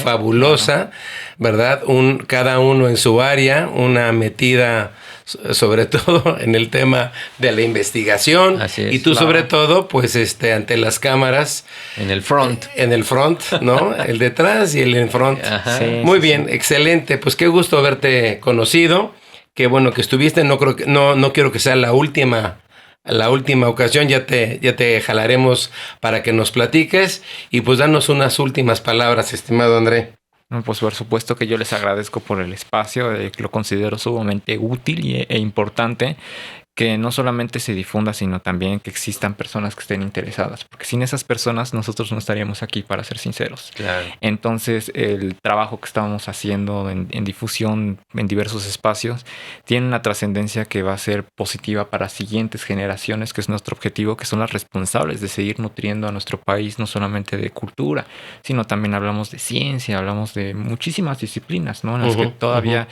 fabulosa, ¿verdad? Cada uno en su área, una metida sobre todo en el tema de la investigación. Así es, y tú sobre todo, pues ante las cámaras. En el front. En el front, ¿no? El detrás y el en front. Sí, muy bien, excelente. Pues qué gusto haberte conocido. Qué bueno que estuviste. No quiero que sea la última ocasión. Ya te jalaremos para que nos platiques y pues danos unas últimas palabras, estimado André. Pues por supuesto que yo les agradezco por el espacio, lo considero sumamente útil e importante que no solamente se difunda, sino también que existan personas que estén interesadas, porque sin esas personas nosotros no estaríamos aquí, para ser sinceros. Claro. Entonces el trabajo que estamos haciendo en difusión en diversos espacios tiene una trascendencia que va a ser positiva para siguientes generaciones, que es nuestro objetivo, que son las responsables de seguir nutriendo a nuestro país, no solamente de cultura, sino también hablamos de ciencia, hablamos de muchísimas disciplinas, ¿no?, en las que todavía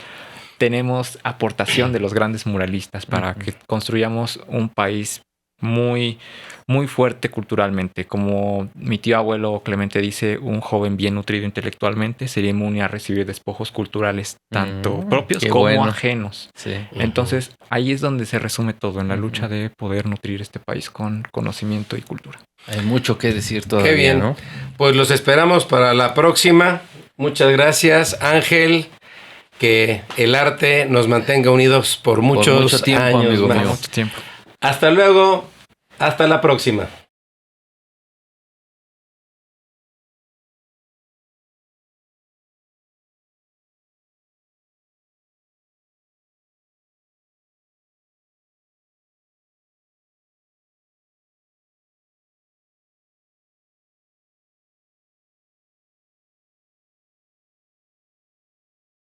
tenemos aportación de los grandes muralistas para que construyamos un país muy, muy fuerte culturalmente. Como mi tío abuelo Clemente dice, un joven bien nutrido intelectualmente sería inmune a recibir despojos culturales, tanto propios como ajenos. Sí. Entonces, ahí es donde se resume todo, en la lucha de poder nutrir este país con conocimiento y cultura. Hay mucho que decir todavía. Qué bien, ¿no? Pues los esperamos para la próxima. Muchas gracias, Ángel. Que el arte nos mantenga unidos por mucho tiempo, años, amigo, más. Mucho tiempo. Hasta luego. Hasta la próxima.